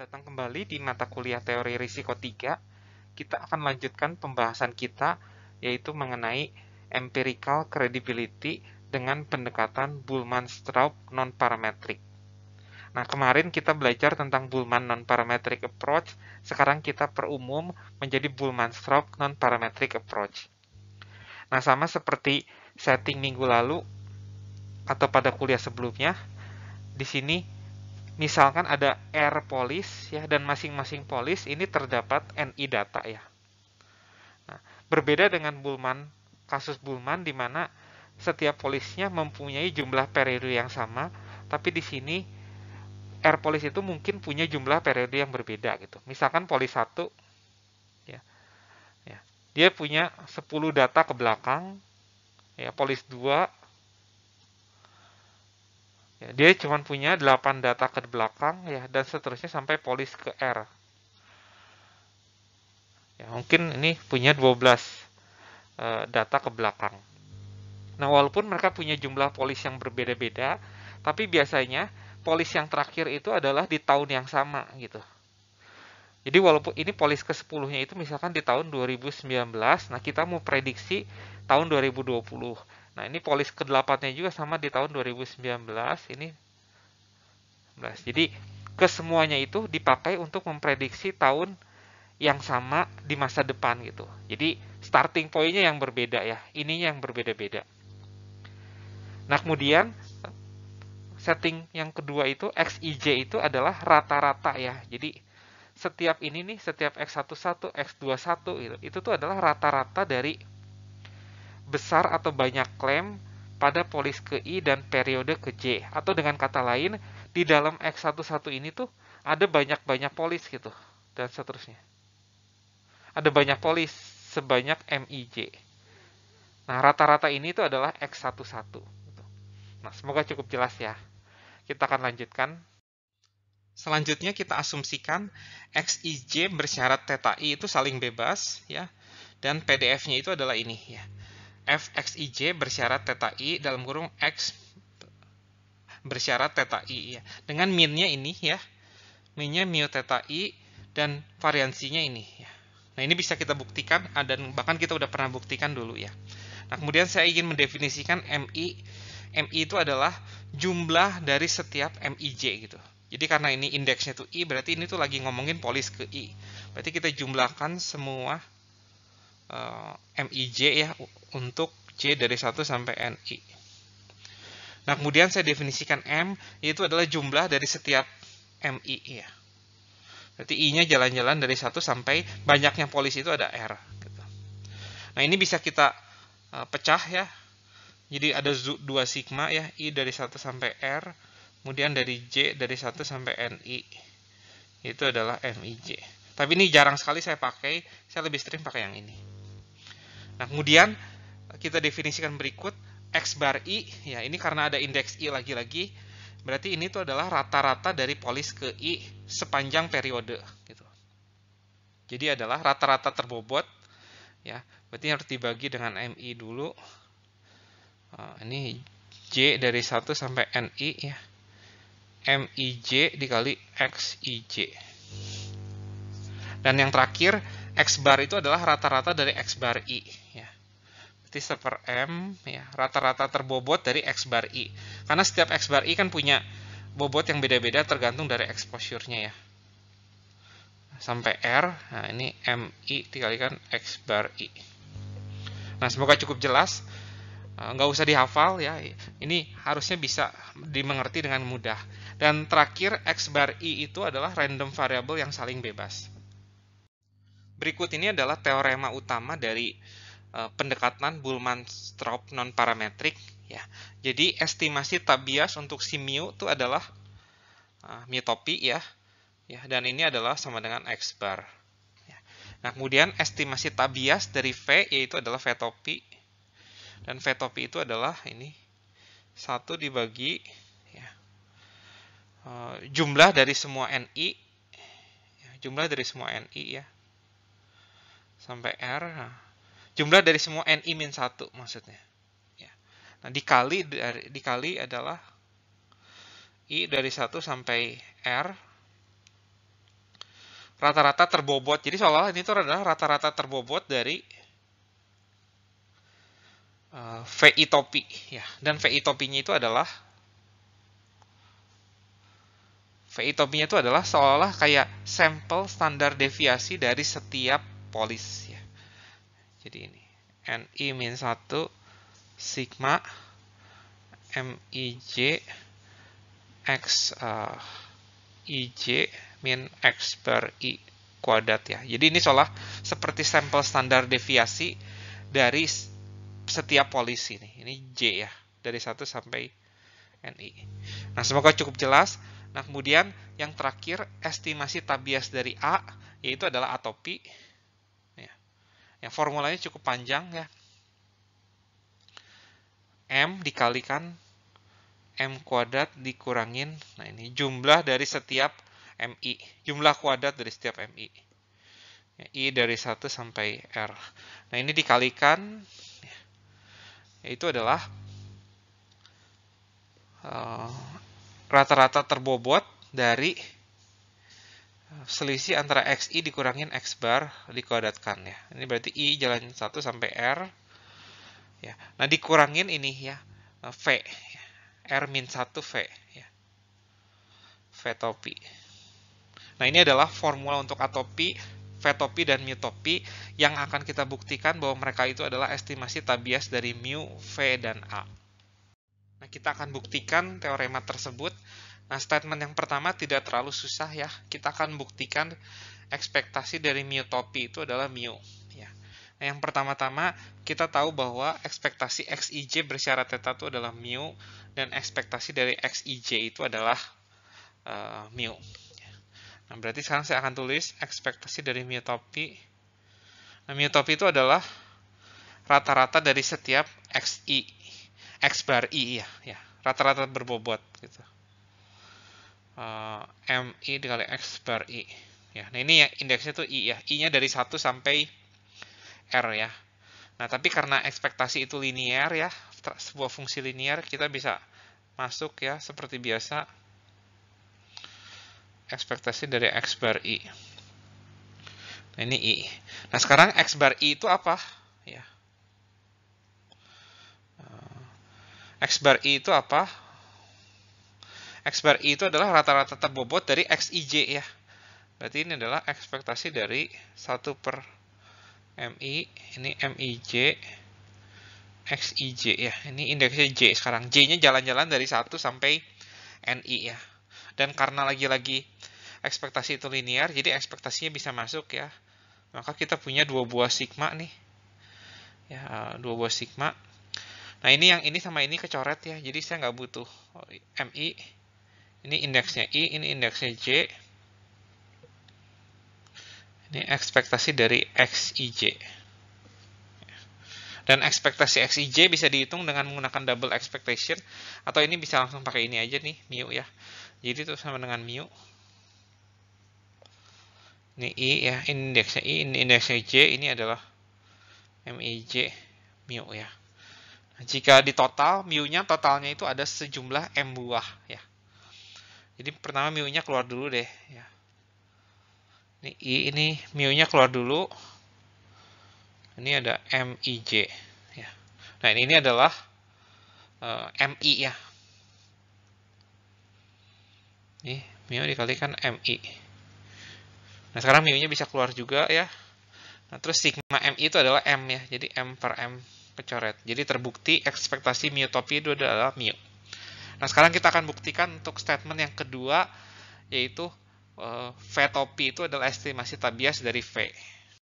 Selamat datang kembali di mata kuliah teori risiko 3. Kita akan lanjutkan pembahasan kita, yaitu mengenai empirical credibility dengan pendekatan Bullman-Straub non-parametric. Nah, kemarin kita belajar tentang Bullman non-parametric approach, sekarang kita perumum menjadi Bullman-Straub non-parametric approach. Nah, sama seperti setting minggu lalu atau pada kuliah sebelumnya, di sini misalkan ada R polis ya, dan masing-masing polis ini terdapat NI data ya. Nah, berbeda dengan kasus Bullman di mana setiap polisnya mempunyai jumlah periode yang sama, tapi di sini R polis itu mungkin punya jumlah periode yang berbeda gitu. Misalkan polis 1 ya, dia punya 10 data ke belakang, ya, polis 2 ya, dia cuma punya 8 data ke belakang ya, dan seterusnya sampai polis ke R. Ya, mungkin ini punya 12 data ke belakang. Nah, walaupun mereka punya jumlah polis yang berbeda-beda, tapi biasanya polis yang terakhir itu adalah di tahun yang sama gitu. Jadi walaupun ini polis ke-10-nya itu misalkan di tahun 2019, nah kita mau prediksi tahun 2020. Nah, ini polis ke-8-nya juga sama di tahun 2019, ini 19. Jadi kesemuanya itu dipakai untuk memprediksi tahun yang sama di masa depan gitu. Jadi starting point-nya yang berbeda ya, ininya yang berbeda-beda. Nah, kemudian setting yang kedua itu XIJ itu adalah rata-rata ya. Jadi setiap ini nih, setiap X11, X21 itu tuh adalah rata-rata dari besar atau banyak klaim pada polis ke I dan periode ke J. Atau dengan kata lain, di dalam X11 ini tuh ada banyak-banyak polis gitu, dan seterusnya. Ada banyak polis sebanyak MIJ. Nah, rata-rata ini itu adalah X11. Nah, semoga cukup jelas ya. Kita akan lanjutkan. Selanjutnya kita asumsikan XIJ bersyarat theta I itu saling bebas ya. Dan PDF-nya itu adalah ini ya. FXIJ bersyarat theta I dalam kurung X bersyarat theta I ya. Dengan min-nya ini ya. Min-nya mu theta I dan variansinya ini ya. Nah, ini bisa kita buktikan dan bahkan kita udah pernah buktikan dulu ya. Nah, kemudian saya ingin mendefinisikan MI. MI itu adalah jumlah dari setiap MIJ gitu. Jadi karena ini indeksnya tuh I, berarti ini tuh lagi ngomongin polis ke I. Berarti kita jumlahkan semua MIJ ya untuk J dari 1 sampai NI. Nah, kemudian saya definisikan M, yaitu adalah jumlah dari setiap MI ya. Berarti I-nya jalan-jalan dari 1 sampai banyaknya polis itu ada R. Gitu. Nah, ini bisa kita pecah ya. Jadi ada 2 sigma ya, I dari 1 sampai R, kemudian dari J dari 1 sampai NI. Itu adalah MIJ. Tapi ini jarang sekali saya pakai, saya lebih sering pakai yang ini. Nah, kemudian kita definisikan berikut, X bar I, ya ini karena ada indeks I lagi-lagi, berarti ini tuh adalah rata-rata dari polis ke I sepanjang periode. Gitu. Jadi adalah rata-rata terbobot, ya berarti harus dibagi dengan MI dulu. Ini J dari 1 sampai NI ya. MIJ dikali XIJ. Dan yang terakhir, X bar itu adalah rata-rata dari X bar I ya. Berarti 1/M ya, rata-rata terbobot dari X bar I. Karena setiap X bar I kan punya bobot yang beda-beda tergantung dari exposure-nya ya. Sampai R, nah ini MI dikalikan X bar I. Nah, semoga cukup jelas. Nggak usah dihafal ya, ini harusnya bisa dimengerti dengan mudah. Dan terakhir, X bar I itu adalah random variable yang saling bebas. Berikut ini adalah teorema utama dari pendekatan Bullman-Straub non-parametrik ya. Jadi estimasi tabias untuk si mu itu adalah mu topi ya, dan ini adalah sama dengan X bar. Ya. Nah, kemudian estimasi tabias dari V yaitu adalah V topi. Dan V topi itu adalah ini 1 dibagi ya, jumlah dari semua NI ya, jumlah dari semua NI ya sampai R, nah, jumlah dari semua NI min 1 maksudnya ya. Nah, dikali adalah I dari 1 sampai R rata-rata terbobot. Jadi seolah-olah ini tuh adalah rata-rata terbobot dari VI topi ya. Dan VI topinya itu adalah seolah-olah kayak sampel standar deviasi dari setiap polis ya. Jadi ini NI-1 sigma MIJ X IJ min X per I kuadrat ya. Jadi ini seolah seperti sampel standar deviasi dari setiap polis ini. Ini J ya, dari 1 sampai NI. Nah, semoga cukup jelas. Nah, kemudian yang terakhir, estimasi tabias dari A, yaitu adalah atopi. Ya. Yang formulanya cukup panjang ya. M dikalikan M kuadrat dikurangin, nah ini jumlah dari setiap MI, jumlah kuadrat dari setiap MI. Ya, I dari 1 sampai R. Nah ini dikalikan, itu adalah rata-rata terbobot dari selisih antara XI dikurangin X bar dikuadratkan ya. Ini berarti I jalan 1 sampai R. Ya. Nah dikurangin ini ya, V. R-1 V ya. V topi. Nah, ini adalah formula untuk atopi, V topi dan mu topi yang akan kita buktikan bahwa mereka itu adalah estimasi tabias dari mu, V dan A. Nah, kita akan buktikan teorema tersebut. Nah, statement yang pertama tidak terlalu susah ya. Kita akan buktikan ekspektasi dari mu topi itu adalah mu ya. Nah, yang pertama-tama kita tahu bahwa ekspektasi XIJ bersyarat theta itu adalah mu dan ekspektasi dari XIJ itu adalah mu. Nah, berarti sekarang saya akan tulis ekspektasi dari mu topi. Nah, mu topi itu adalah rata-rata dari setiap XI, X bar I ya, rata-rata berbobot gitu. MI dikali X bar I. Ya, nah ini ya indeksnya tuh I ya. I-nya dari 1 sampai R ya. Nah, tapi karena ekspektasi itu linear ya, sebuah fungsi linear, kita bisa masuk ya seperti biasa ekspektasi dari X bar I. Nah, ini I. Nah, sekarang X bar I itu apa? Ya. X bar I itu apa? X bar I itu adalah rata-rata terbobot dari XIJ ya. Berarti ini adalah ekspektasi dari 1 per MI, ini MIJ, XIJ ya. Ini indeksnya J sekarang. J-nya jalan-jalan dari 1 sampai NI ya. Dan karena lagi-lagi ekspektasi itu linear, jadi ekspektasinya bisa masuk ya. Maka kita punya 2 buah sigma nih. Ya, 2 buah sigma. Nah, ini yang ini sama ini kecoret ya. Jadi saya nggak butuh MI. Ini indeksnya I, ini indeksnya J. Ini ekspektasi dari XIJ. Dan ekspektasi XIJ bisa dihitung dengan menggunakan double expectation. Atau ini bisa langsung pakai ini aja nih, mu ya. Jadi itu sama dengan mu. Ini I ya, ini indeksnya I, ini indeksnya J. Ini adalah MIJ mu ya. Nah, jika di total, mu-nya totalnya itu ada sejumlah M buah ya. Jadi pertama mu-nya keluar dulu deh ya. Ini I, ini mu-nya keluar dulu. Ini ada MIJ ya. Nah, ini adalah MI ya. Nih, mu dikalikan MI. Nah, sekarang mu-nya bisa keluar juga ya. Nah, terus sigma MI itu adalah M ya. Jadi M per M kecoret. Jadi terbukti ekspektasi mu topi itu adalah mu. Nah, sekarang kita akan buktikan untuk statement yang kedua, yaitu V topi itu adalah estimasi tabias dari V.